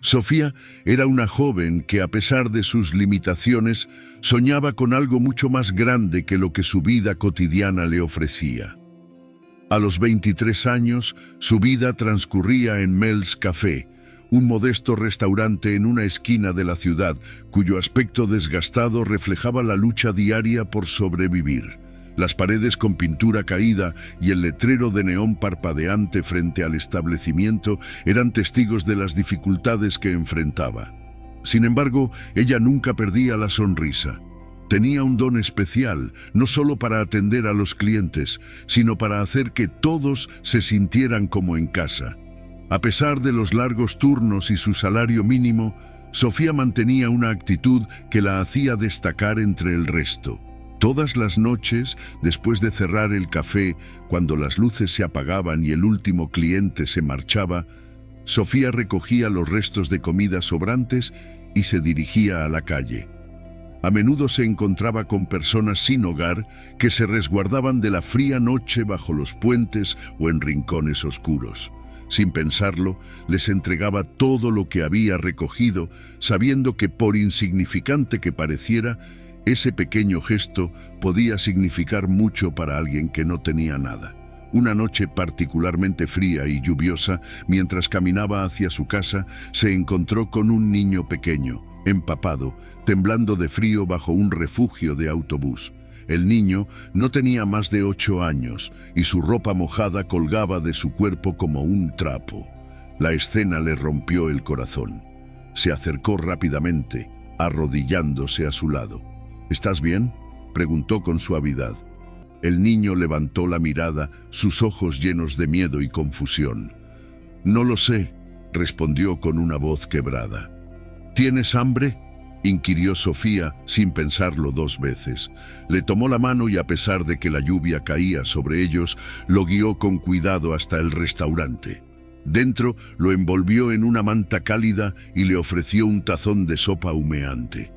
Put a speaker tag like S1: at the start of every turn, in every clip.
S1: Sofía era una joven que, a pesar de sus limitaciones, soñaba con algo mucho más grande que lo que su vida cotidiana le ofrecía. A los 23 años, su vida transcurría en Mel's Café, un modesto restaurante en una esquina de la ciudad, cuyo aspecto desgastado reflejaba la lucha diaria por sobrevivir. Las paredes con pintura caída y el letrero de neón parpadeante frente al establecimiento eran testigos de las dificultades que enfrentaba. Sin embargo, ella nunca perdía la sonrisa. Tenía un don especial, no solo para atender a los clientes, sino para hacer que todos se sintieran como en casa. A pesar de los largos turnos y su salario mínimo, Sofía mantenía una actitud que la hacía destacar entre el resto. Todas las noches, después de cerrar el café, cuando las luces se apagaban y el último cliente se marchaba, Sofía recogía los restos de comida sobrantes y se dirigía a la calle. A menudo se encontraba con personas sin hogar que se resguardaban de la fría noche bajo los puentes o en rincones oscuros. Sin pensarlo, les entregaba todo lo que había recogido, sabiendo que, por insignificante que pareciera, ese pequeño gesto podía significar mucho para alguien que no tenía nada. Una noche particularmente fría y lluviosa, mientras caminaba hacia su casa, se encontró con un niño pequeño, empapado, temblando de frío bajo un refugio de autobús. El niño no tenía más de 8 años y su ropa mojada colgaba de su cuerpo como un trapo. La escena le rompió el corazón. Se acercó rápidamente, arrodillándose a su lado. «¿Estás bien?», preguntó con suavidad. El niño levantó la mirada, sus ojos llenos de miedo y confusión. «No lo sé», respondió con una voz quebrada. «¿Tienes hambre?», inquirió Sofía sin pensarlo 2 veces. Le tomó la mano y, a pesar de que la lluvia caía sobre ellos, lo guió con cuidado hasta el restaurante. Dentro lo envolvió en una manta cálida y le ofreció un tazón de sopa humeante.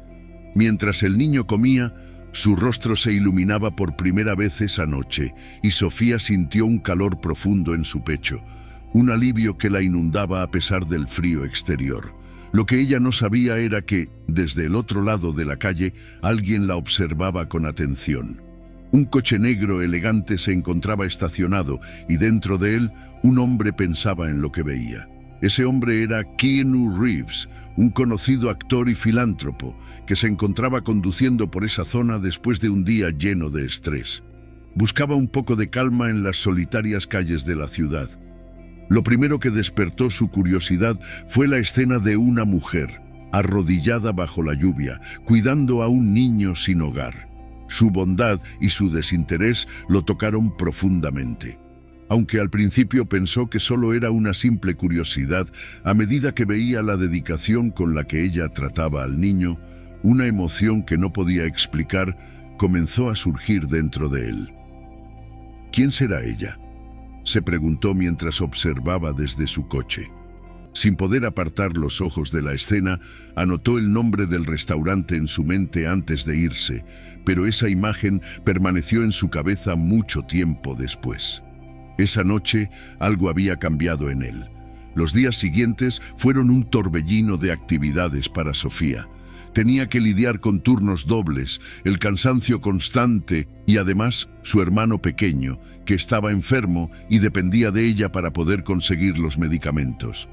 S1: Mientras el niño comía, su rostro se iluminaba por primera vez esa noche y Sofía sintió un calor profundo en su pecho, un alivio que la inundaba a pesar del frío exterior. Lo que ella no sabía era que, desde el otro lado de la calle, alguien la observaba con atención. Un coche negro elegante se encontraba estacionado y dentro de él un hombre pensaba en lo que veía. Ese hombre era Keanu Reeves, un conocido actor y filántropo que se encontraba conduciendo por esa zona después de un día lleno de estrés. Buscaba un poco de calma en las solitarias calles de la ciudad. Lo primero que despertó su curiosidad fue la escena de una mujer, arrodillada bajo la lluvia, cuidando a un niño sin hogar. Su bondad y su desinterés lo tocaron profundamente. Aunque al principio pensó que solo era una simple curiosidad, a medida que veía la dedicación con la que ella trataba al niño, una emoción que no podía explicar comenzó a surgir dentro de él. ¿Quién será ella?, se preguntó mientras observaba desde su coche. Sin poder apartar los ojos de la escena, anotó el nombre del restaurante en su mente antes de irse, pero esa imagen permaneció en su cabeza mucho tiempo después. Esa noche, algo había cambiado en él. Los días siguientes fueron un torbellino de actividades para Sofía. Tenía que lidiar con turnos dobles, el cansancio constante y además su hermano pequeño, que estaba enfermo y dependía de ella para poder conseguir los medicamentos.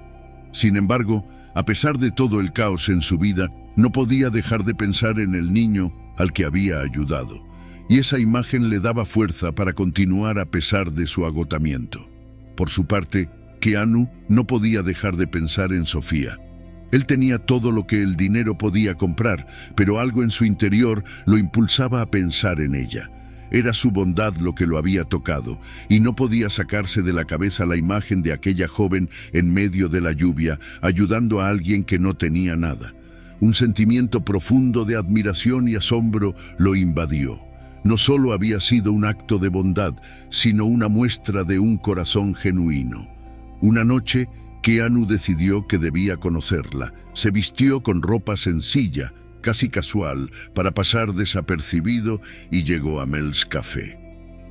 S1: Sin embargo, a pesar de todo el caos en su vida, no podía dejar de pensar en el niño al que había ayudado. Y esa imagen le daba fuerza para continuar a pesar de su agotamiento. Por su parte, Keanu no podía dejar de pensar en Sofía. Él tenía todo lo que el dinero podía comprar, pero algo en su interior lo impulsaba a pensar en ella. Era su bondad lo que lo había tocado, y no podía sacarse de la cabeza la imagen de aquella joven en medio de la lluvia, ayudando a alguien que no tenía nada. Un sentimiento profundo de admiración y asombro lo invadió. No solo había sido un acto de bondad, sino una muestra de un corazón genuino. Una noche, Keanu decidió que debía conocerla. Se vistió con ropa sencilla, casi casual, para pasar desapercibido y llegó a Mel's Café.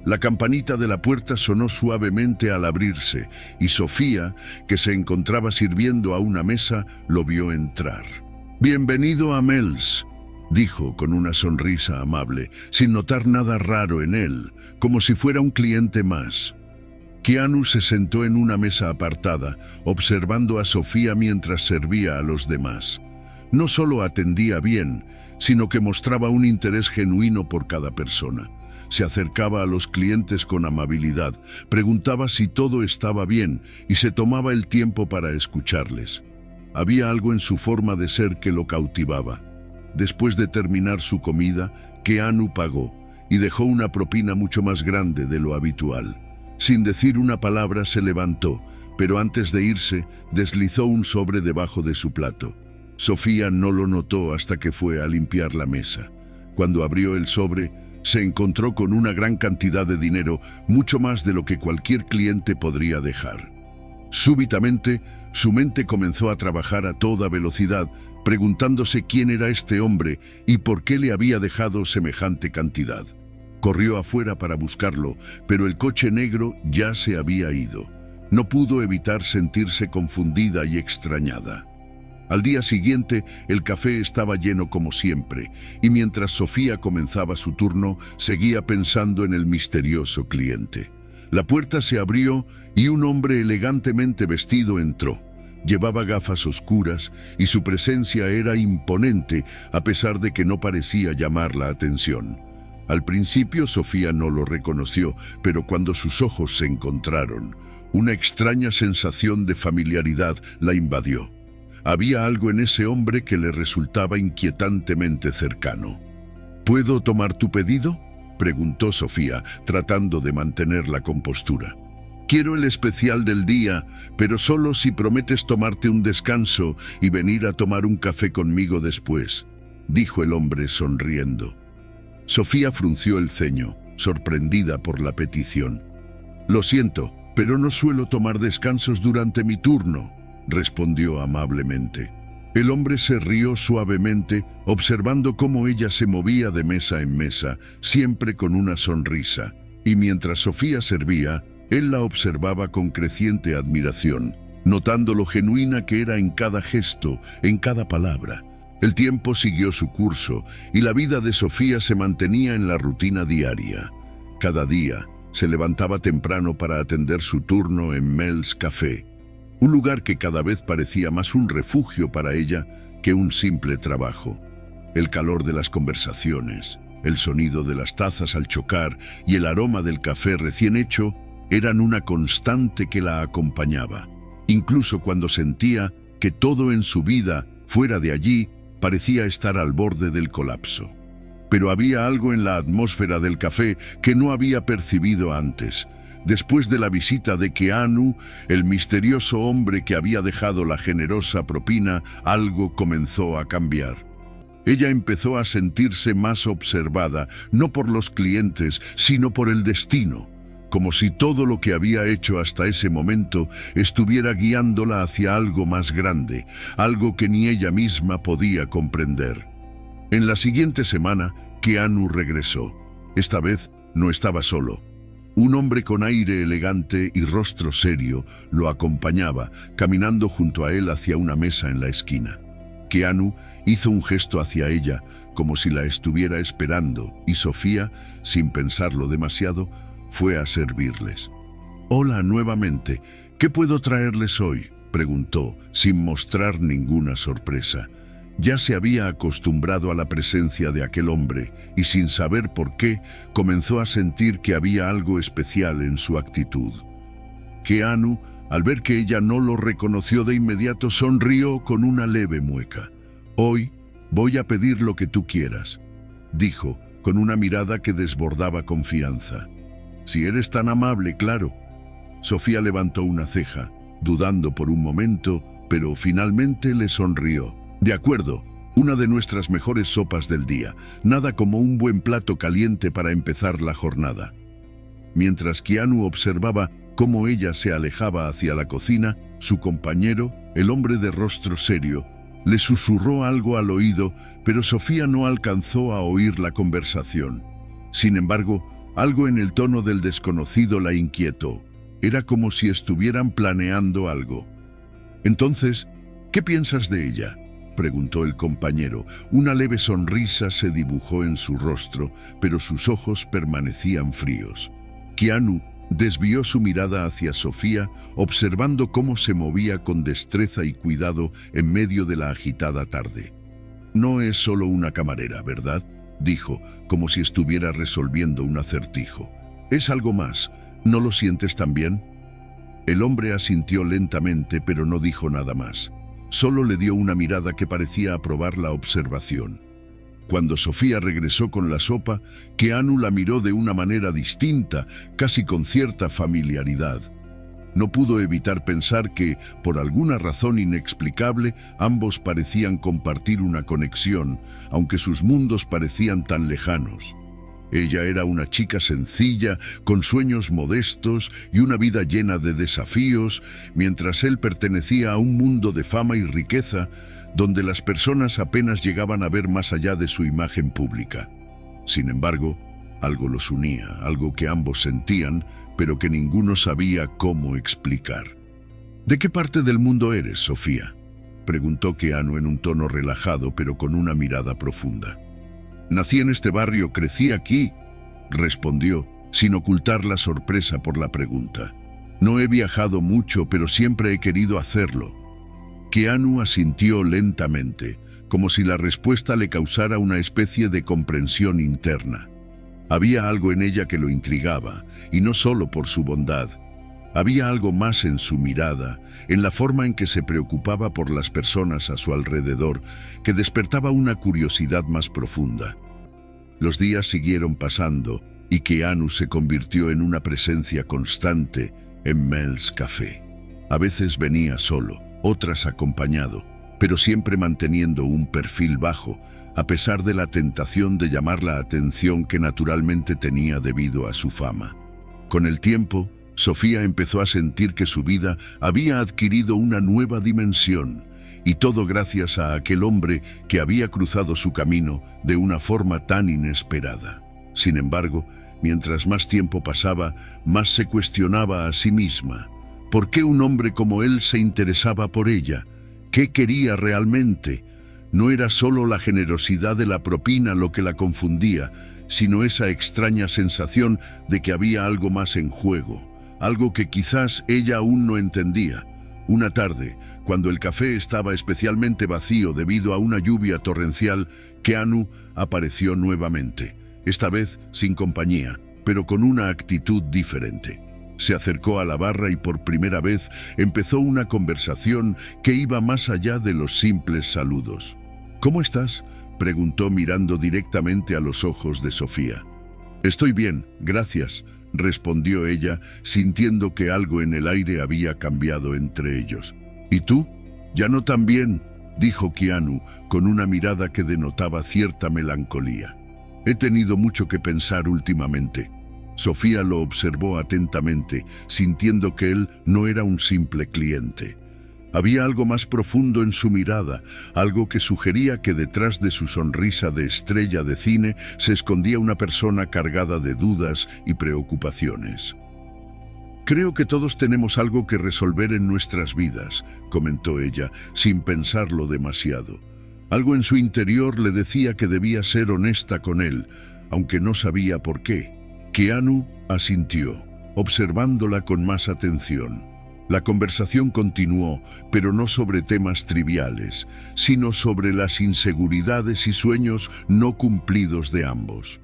S1: La campanita de la puerta sonó suavemente al abrirse, y Sofía, que se encontraba sirviendo a una mesa, lo vio entrar. «Bienvenido a Mel's», dijo con una sonrisa amable, sin notar nada raro en él, como si fuera un cliente más. Keanu se sentó en una mesa apartada, observando a Sofía mientras servía a los demás. No solo atendía bien, sino que mostraba un interés genuino por cada persona. Se acercaba a los clientes con amabilidad, preguntaba si todo estaba bien y se tomaba el tiempo para escucharles. Había algo en su forma de ser que lo cautivaba. Después de terminar su comida, Keanu pagó y dejó una propina mucho más grande de lo habitual. Sin decir una palabra se levantó, pero antes de irse, deslizó un sobre debajo de su plato. Sofía no lo notó hasta que fue a limpiar la mesa. Cuando abrió el sobre, se encontró con una gran cantidad de dinero, mucho más de lo que cualquier cliente podría dejar. Súbitamente, su mente comenzó a trabajar a toda velocidad, preguntándose quién era este hombre y por qué le había dejado semejante cantidad. Corrió afuera para buscarlo, pero el coche negro ya se había ido. No pudo evitar sentirse confundida y extrañada. Al día siguiente, el café estaba lleno como siempre, y mientras Sofía comenzaba su turno, seguía pensando en el misterioso cliente. La puerta se abrió y un hombre elegantemente vestido entró. Llevaba gafas oscuras y su presencia era imponente, a pesar de que no parecía llamar la atención. Al principio Sofía no lo reconoció, pero cuando sus ojos se encontraron, una extraña sensación de familiaridad la invadió. Había algo en ese hombre que le resultaba inquietantemente cercano. ¿Puedo tomar tu pedido?, preguntó Sofía, tratando de mantener la compostura. Quiero el especial del día, pero solo si prometes tomarte un descanso y venir a tomar un café conmigo después, dijo el hombre sonriendo. Sofía frunció el ceño, sorprendida por la petición. Lo siento, pero no suelo tomar descansos durante mi turno, respondió amablemente. El hombre se rió suavemente, observando cómo ella se movía de mesa en mesa, siempre con una sonrisa, y mientras Sofía servía, él la observaba con creciente admiración, notando lo genuina que era en cada gesto, en cada palabra. El tiempo siguió su curso, y la vida de Sofía se mantenía en la rutina diaria. Cada día, se levantaba temprano para atender su turno en Mel's Café, un lugar que cada vez parecía más un refugio para ella que un simple trabajo. El calor de las conversaciones, el sonido de las tazas al chocar y el aroma del café recién hecho eran una constante que la acompañaba. Incluso cuando sentía que todo en su vida, fuera de allí, parecía estar al borde del colapso. Pero había algo en la atmósfera del café que no había percibido antes. Después de la visita de Keanu, el misterioso hombre que había dejado la generosa propina, algo comenzó a cambiar. Ella empezó a sentirse más observada, no por los clientes, sino por el destino, como si todo lo que había hecho hasta ese momento estuviera guiándola hacia algo más grande, algo que ni ella misma podía comprender. En la siguiente semana, Keanu regresó. Esta vez no estaba solo. Un hombre con aire elegante y rostro serio lo acompañaba, caminando junto a él hacia una mesa en la esquina. Keanu hizo un gesto hacia ella, como si la estuviera esperando, y Sofía, sin pensarlo demasiado, fue a servirles. «Hola nuevamente, ¿qué puedo traerles hoy?», preguntó, sin mostrar ninguna sorpresa. Ya se había acostumbrado a la presencia de aquel hombre y sin saber por qué, comenzó a sentir que había algo especial en su actitud. Keanu, al ver que ella no lo reconoció de inmediato, sonrió con una leve mueca. «Hoy voy a pedir lo que tú quieras», dijo, con una mirada que desbordaba confianza. «Si eres tan amable, claro». Sofía levantó una ceja, dudando por un momento, pero finalmente le sonrió. «De acuerdo, una de nuestras mejores sopas del día. Nada como un buen plato caliente para empezar la jornada». Mientras Keanu observaba cómo ella se alejaba hacia la cocina, su compañero, el hombre de rostro serio, le susurró algo al oído, pero Sofía no alcanzó a oír la conversación. Sin embargo, Algo en el tono del desconocido la inquietó. Era como si estuvieran planeando algo. Entonces, ¿qué piensas de ella?, preguntó el compañero. Una leve sonrisa se dibujó en su rostro, pero sus ojos permanecían fríos. Keanu desvió su mirada hacia Sofía, observando cómo se movía con destreza y cuidado en medio de la agitada tarde. «No es solo una camarera, ¿verdad?», dijo, como si estuviera resolviendo un acertijo. «Es algo más. ¿No lo sientes también?». El hombre asintió lentamente, pero no dijo nada más. Solo le dio una mirada que parecía aprobar la observación. Cuando Sofía regresó con la sopa, Keanu la miró de una manera distinta, casi con cierta familiaridad. No pudo evitar pensar que, por alguna razón inexplicable, ambos parecían compartir una conexión, aunque sus mundos parecían tan lejanos. Ella era una chica sencilla, con sueños modestos y una vida llena de desafíos, mientras él pertenecía a un mundo de fama y riqueza, donde las personas apenas llegaban a ver más allá de su imagen pública. Sin embargo, algo los unía, algo que ambos sentían, pero que ninguno sabía cómo explicar. «¿De qué parte del mundo eres, Sofía?», preguntó Keanu en un tono relajado, pero con una mirada profunda. «Nací en este barrio, crecí aquí», respondió, sin ocultar la sorpresa por la pregunta. «No he viajado mucho, pero siempre he querido hacerlo». Keanu asintió lentamente, como si la respuesta le causara una especie de comprensión interna. Había algo en ella que lo intrigaba, y no solo por su bondad. Había algo más en su mirada, en la forma en que se preocupaba por las personas a su alrededor, que despertaba una curiosidad más profunda. Los días siguieron pasando, y Keanu se convirtió en una presencia constante en Mel's Café. A veces venía solo, otras acompañado, pero siempre manteniendo un perfil bajo, a pesar de la tentación de llamar la atención que naturalmente tenía debido a su fama. Con el tiempo, Sofía empezó a sentir que su vida había adquirido una nueva dimensión, y todo gracias a aquel hombre que había cruzado su camino de una forma tan inesperada. Sin embargo, mientras más tiempo pasaba, más se cuestionaba a sí misma. ¿Por qué un hombre como él se interesaba por ella? ¿Qué quería realmente? No era solo la generosidad de la propina lo que la confundía, sino esa extraña sensación de que había algo más en juego, algo que quizás ella aún no entendía. Una tarde, cuando el café estaba especialmente vacío debido a una lluvia torrencial, Keanu apareció nuevamente, esta vez sin compañía, pero con una actitud diferente. Se acercó a la barra y por primera vez empezó una conversación que iba más allá de los simples saludos. «¿Cómo estás?», preguntó mirando directamente a los ojos de Sofía. «Estoy bien, gracias», respondió ella, sintiendo que algo en el aire había cambiado entre ellos. «¿Y tú?». «Ya no tan bien», dijo Keanu, con una mirada que denotaba cierta melancolía. «He tenido mucho que pensar últimamente». Sofía lo observó atentamente, sintiendo que él no era un simple cliente. Había algo más profundo en su mirada, algo que sugería que detrás de su sonrisa de estrella de cine se escondía una persona cargada de dudas y preocupaciones. «Creo que todos tenemos algo que resolver en nuestras vidas», comentó ella, sin pensarlo demasiado. Algo en su interior le decía que debía ser honesta con él, aunque no sabía por qué. Keanu asintió, observándola con más atención. La conversación continuó, pero no sobre temas triviales, sino sobre las inseguridades y sueños no cumplidos de ambos.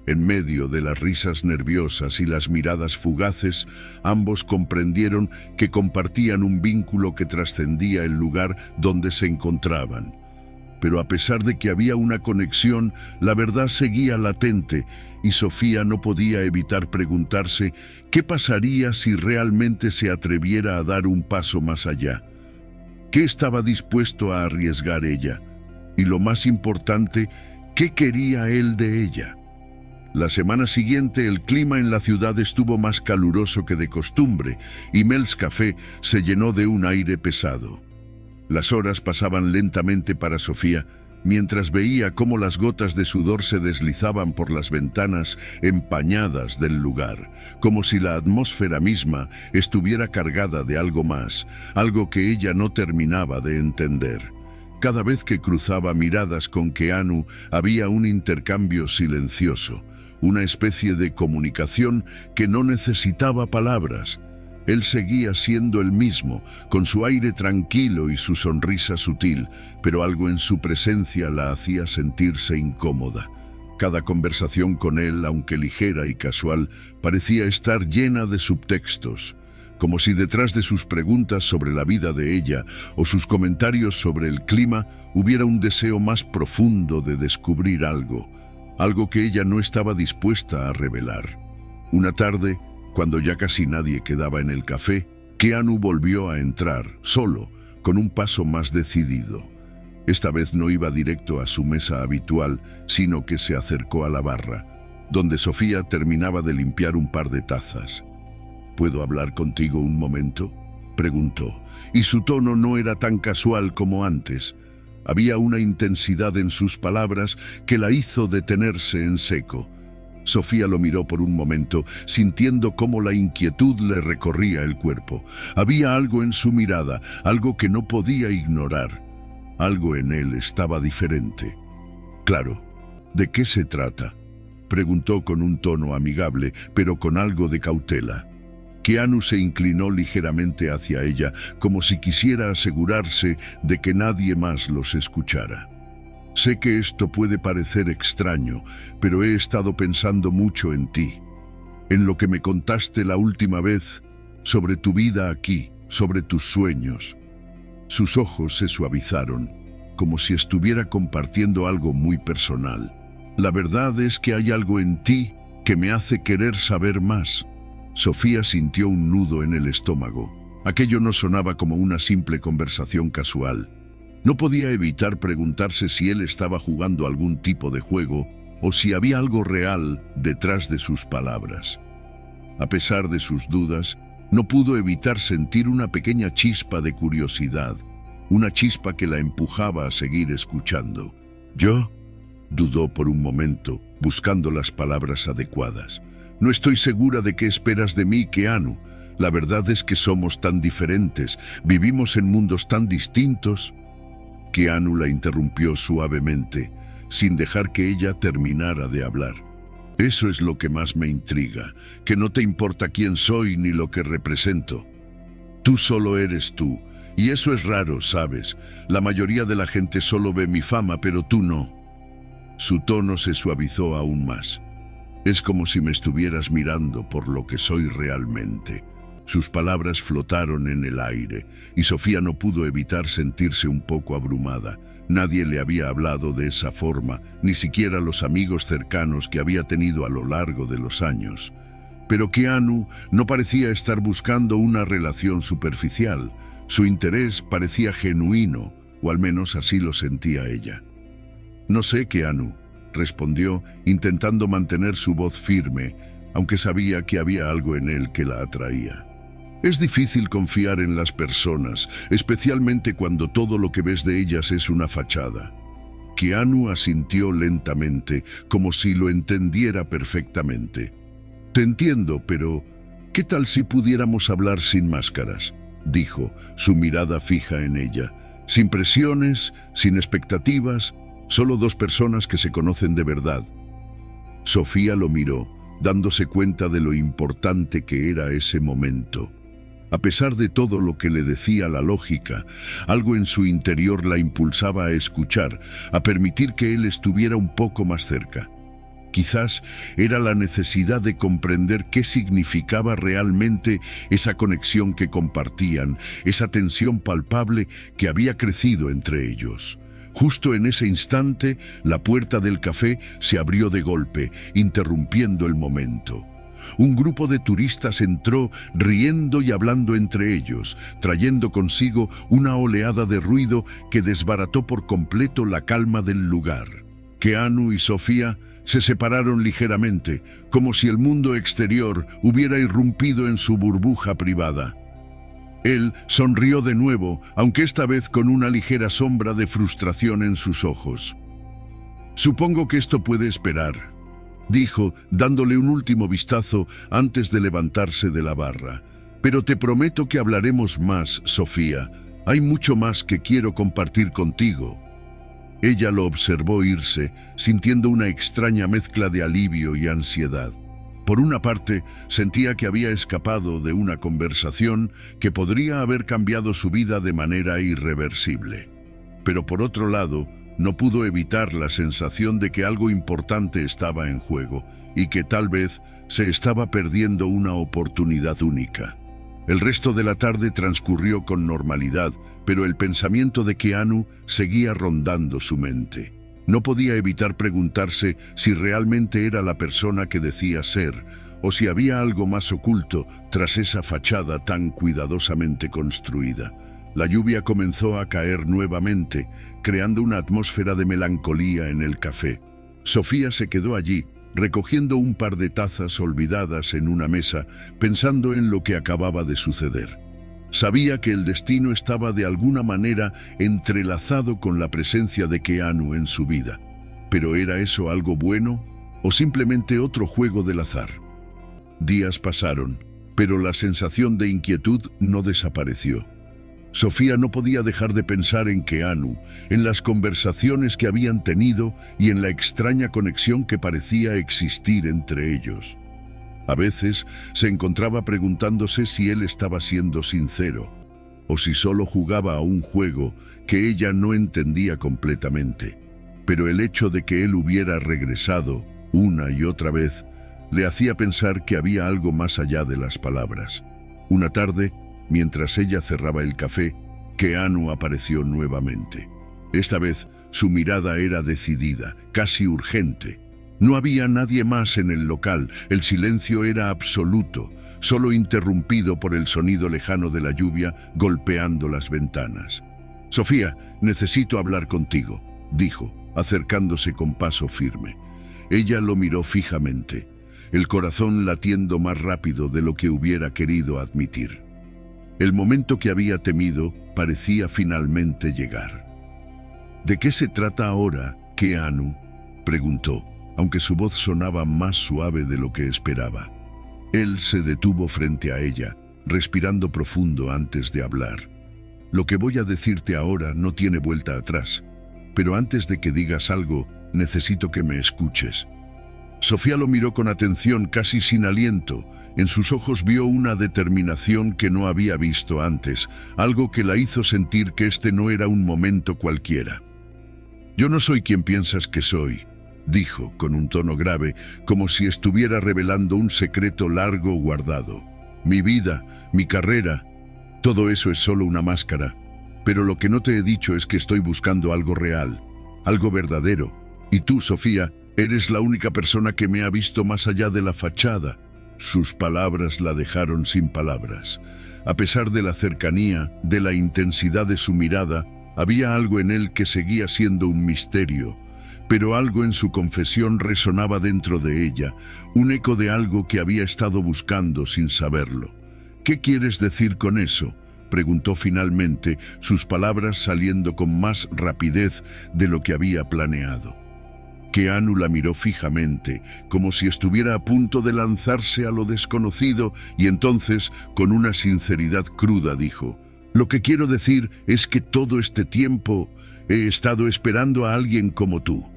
S1: En medio de las risas nerviosas y las miradas fugaces, ambos comprendieron que compartían un vínculo que trascendía el lugar donde se encontraban. Pero a pesar de que había una conexión, la verdad seguía latente, y Sofía no podía evitar preguntarse qué pasaría si realmente se atreviera a dar un paso más allá. ¿Qué estaba dispuesto a arriesgar ella? Y lo más importante, ¿qué quería él de ella? La semana siguiente el clima en la ciudad estuvo más caluroso que de costumbre, y Mel's Café se llenó de un aire pesado. Las horas pasaban lentamente para Sofía, mientras veía cómo las gotas de sudor se deslizaban por las ventanas empañadas del lugar, como si la atmósfera misma estuviera cargada de algo más, algo que ella no terminaba de entender. Cada vez que cruzaba miradas con Keanu había un intercambio silencioso, una especie de comunicación que no necesitaba palabras. Él seguía siendo el mismo, con su aire tranquilo y su sonrisa sutil, pero algo en su presencia la hacía sentirse incómoda. Cada conversación con él, aunque ligera y casual, parecía estar llena de subtextos, como si detrás de sus preguntas sobre la vida de ella o sus comentarios sobre el clima hubiera un deseo más profundo de descubrir algo que ella no estaba dispuesta a revelar. Una tarde, cuando ya casi nadie quedaba en el café, Keanu volvió a entrar, solo, con un paso más decidido. Esta vez no iba directo a su mesa habitual, sino que se acercó a la barra, donde Sofía terminaba de limpiar un par de tazas. ¿Puedo hablar contigo un momento?, preguntó, y su tono no era tan casual como antes. Había una intensidad en sus palabras que la hizo detenerse en seco. Sofía lo miró por un momento, sintiendo cómo la inquietud le recorría el cuerpo. Había algo en su mirada, algo que no podía ignorar. Algo en él estaba diferente. Claro, ¿de qué se trata?, preguntó con un tono amigable, pero con algo de cautela. Keanu se inclinó ligeramente hacia ella, como si quisiera asegurarse de que nadie más los escuchara. Sé que esto puede parecer extraño, pero he estado pensando mucho en ti, en lo que me contaste la última vez, sobre tu vida aquí, sobre tus sueños. Sus ojos se suavizaron, como si estuviera compartiendo algo muy personal. La verdad es que hay algo en ti que me hace querer saber más. Sofía sintió un nudo en el estómago. Aquello no sonaba como una simple conversación casual. No podía evitar preguntarse si él estaba jugando algún tipo de juego o si había algo real detrás de sus palabras. A pesar de sus dudas, no pudo evitar sentir una pequeña chispa de curiosidad, una chispa que la empujaba a seguir escuchando. ¿Yo? Dudó por un momento, buscando las palabras adecuadas. No estoy segura de qué esperas de mí, Keanu. La verdad es que somos tan diferentes, vivimos en mundos tan distintos. Keanu la interrumpió suavemente, sin dejar que ella terminara de hablar. Eso es lo que más me intriga, que no te importa quién soy ni lo que represento. Tú solo eres tú, y eso es raro, ¿sabes? La mayoría de la gente solo ve mi fama, pero tú no. Su tono se suavizó aún más. Es como si me estuvieras mirando por lo que soy realmente. Sus palabras flotaron en el aire, y Sofía no pudo evitar sentirse un poco abrumada. Nadie le había hablado de esa forma, ni siquiera los amigos cercanos que había tenido a lo largo de los años. Pero Keanu no parecía estar buscando una relación superficial. Su interés parecía genuino, o al menos así lo sentía ella. No sé, Keanu, respondió, intentando mantener su voz firme, aunque sabía que había algo en él que la atraía. Es difícil confiar en las personas, especialmente cuando todo lo que ves de ellas es una fachada. Keanu asintió lentamente, como si lo entendiera perfectamente. Te entiendo, pero ¿qué tal si pudiéramos hablar sin máscaras?, dijo, su mirada fija en ella. Sin presiones, sin expectativas, solo dos personas que se conocen de verdad. Sofía lo miró, dándose cuenta de lo importante que era ese momento. A pesar de todo lo que le decía la lógica, algo en su interior la impulsaba a escuchar, a permitir que él estuviera un poco más cerca. Quizás era la necesidad de comprender qué significaba realmente esa conexión que compartían, esa tensión palpable que había crecido entre ellos. Justo en ese instante, la puerta del café se abrió de golpe, interrumpiendo el momento. Un grupo de turistas entró riendo y hablando entre ellos, trayendo consigo una oleada de ruido que desbarató por completo la calma del lugar. Keanu y Sofía se separaron ligeramente, como si el mundo exterior hubiera irrumpido en su burbuja privada. Él sonrió de nuevo, aunque esta vez con una ligera sombra de frustración en sus ojos. «Supongo que esto puede esperar», dijo, dándole un último vistazo antes de levantarse de la barra. «Pero te prometo que hablaremos más, Sofía. Hay mucho más que quiero compartir contigo». Ella lo observó irse, sintiendo una extraña mezcla de alivio y ansiedad. Por una parte, sentía que había escapado de una conversación que podría haber cambiado su vida de manera irreversible. Pero por otro lado, no pudo evitar la sensación de que algo importante estaba en juego y que tal vez se estaba perdiendo una oportunidad única. El resto de la tarde transcurrió con normalidad, pero el pensamiento de Keanu seguía rondando su mente. No podía evitar preguntarse si realmente era la persona que decía ser, o si había algo más oculto tras esa fachada tan cuidadosamente construida. La lluvia comenzó a caer nuevamente, creando una atmósfera de melancolía en el café. Sofía se quedó allí, recogiendo un par de tazas olvidadas en una mesa, pensando en lo que acababa de suceder. Sabía que el destino estaba de alguna manera entrelazado con la presencia de Keanu en su vida. ¿Pero era eso algo bueno o simplemente otro juego del azar? Días pasaron, pero la sensación de inquietud no desapareció. Sofía no podía dejar de pensar en Keanu, en las conversaciones que habían tenido y en la extraña conexión que parecía existir entre ellos. A veces se encontraba preguntándose si él estaba siendo sincero, o si solo jugaba a un juego que ella no entendía completamente. Pero el hecho de que él hubiera regresado una y otra vez le hacía pensar que había algo más allá de las palabras. Una tarde, mientras ella cerraba el café, Keanu apareció nuevamente. Esta vez su mirada era decidida, casi urgente. No había nadie más en el local, el silencio era absoluto, solo interrumpido por el sonido lejano de la lluvia golpeando las ventanas. «Sofía, necesito hablar contigo», dijo, acercándose con paso firme. Ella lo miró fijamente, el corazón latiendo más rápido de lo que hubiera querido admitir. El momento que había temido parecía finalmente llegar. «¿De qué se trata ahora, Keanu?», preguntó, aunque su voz sonaba más suave de lo que esperaba. Él se detuvo frente a ella, respirando profundo antes de hablar. «Lo que voy a decirte ahora no tiene vuelta atrás, pero antes de que digas algo, necesito que me escuches». Sofía lo miró con atención, casi sin aliento. En sus ojos vio una determinación que no había visto antes, algo que la hizo sentir que este no era un momento cualquiera. «Yo no soy quien piensas que soy», dijo con un tono grave, como si estuviera revelando un secreto largo guardado. «Mi vida, mi carrera, todo eso es solo una máscara. Pero lo que no te he dicho es que estoy buscando algo real, algo verdadero. Y tú, Sofía, eres la única persona que me ha visto más allá de la fachada». Sus palabras la dejaron sin palabras. A pesar de la cercanía, de la intensidad de su mirada, había algo en él que seguía siendo un misterio. Pero algo en su confesión resonaba dentro de ella, un eco de algo que había estado buscando sin saberlo. «¿Qué quieres decir con eso?», preguntó finalmente, sus palabras saliendo con más rapidez de lo que había planeado. Keanu la miró fijamente, como si estuviera a punto de lanzarse a lo desconocido, y entonces, con una sinceridad cruda, dijo: «Lo que quiero decir es que todo este tiempo he estado esperando a alguien como tú.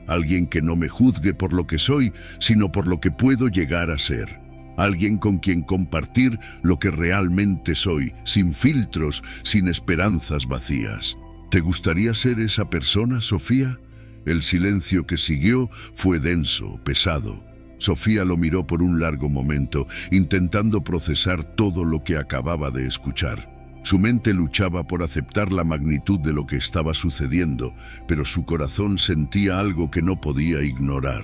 S1: Alguien que no me juzgue por lo que soy, sino por lo que puedo llegar a ser. Alguien con quien compartir lo que realmente soy, sin filtros, sin esperanzas vacías. ¿Te gustaría ser esa persona, Sofía?». El silencio que siguió fue denso, pesado. Sofía lo miró por un largo momento, intentando procesar todo lo que acababa de escuchar. Su mente luchaba por aceptar la magnitud de lo que estaba sucediendo, pero su corazón sentía algo que no podía ignorar.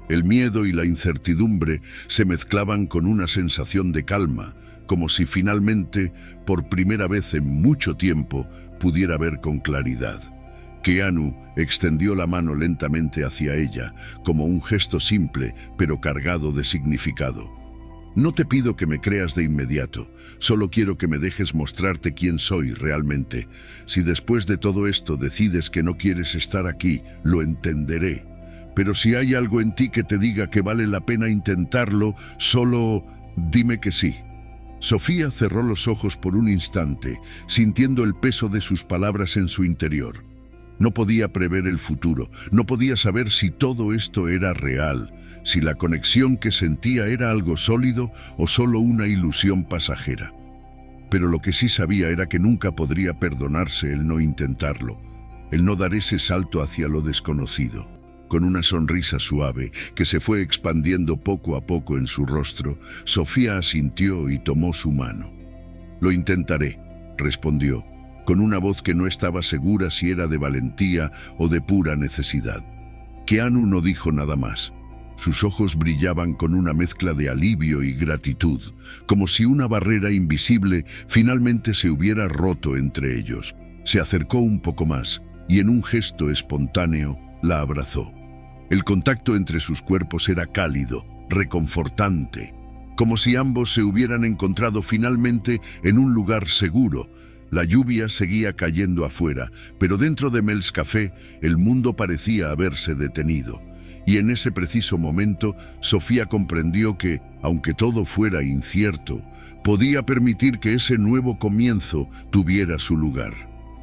S1: El miedo y la incertidumbre se mezclaban con una sensación de calma, como si finalmente, por primera vez en mucho tiempo, pudiera ver con claridad. Keanu extendió la mano lentamente hacia ella, como un gesto simple, pero cargado de significado. No te pido que me creas de inmediato, solo quiero que me dejes mostrarte quién soy realmente. Si después de todo esto decides que no quieres estar aquí, lo entenderé. Pero si hay algo en ti que te diga que vale la pena intentarlo, solo dime que sí. Sofía cerró los ojos por un instante, sintiendo el peso de sus palabras en su interior. No podía prever el futuro, no podía saber si todo esto era real, si la conexión que sentía era algo sólido o solo una ilusión pasajera. Pero lo que sí sabía era que nunca podría perdonarse el no intentarlo, el no dar ese salto hacia lo desconocido. Con una sonrisa suave que se fue expandiendo poco a poco en su rostro, Sofía asintió y tomó su mano. «Lo intentaré», respondió, con una voz que no estaba segura si era de valentía o de pura necesidad. Keanu no dijo nada más. Sus ojos brillaban con una mezcla de alivio y gratitud, como si una barrera invisible finalmente se hubiera roto entre ellos. Se acercó un poco más y en un gesto espontáneo la abrazó. El contacto entre sus cuerpos era cálido, reconfortante, como si ambos se hubieran encontrado finalmente en un lugar seguro. La lluvia seguía cayendo afuera, pero dentro de Mel's Café el mundo parecía haberse detenido. Y en ese preciso momento, Sofía comprendió que, aunque todo fuera incierto, podía permitir que ese nuevo comienzo tuviera su lugar.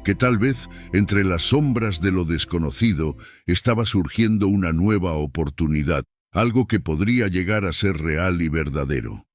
S1: Que tal vez, entre las sombras de lo desconocido, estaba surgiendo una nueva oportunidad, algo que podría llegar a ser real y verdadero.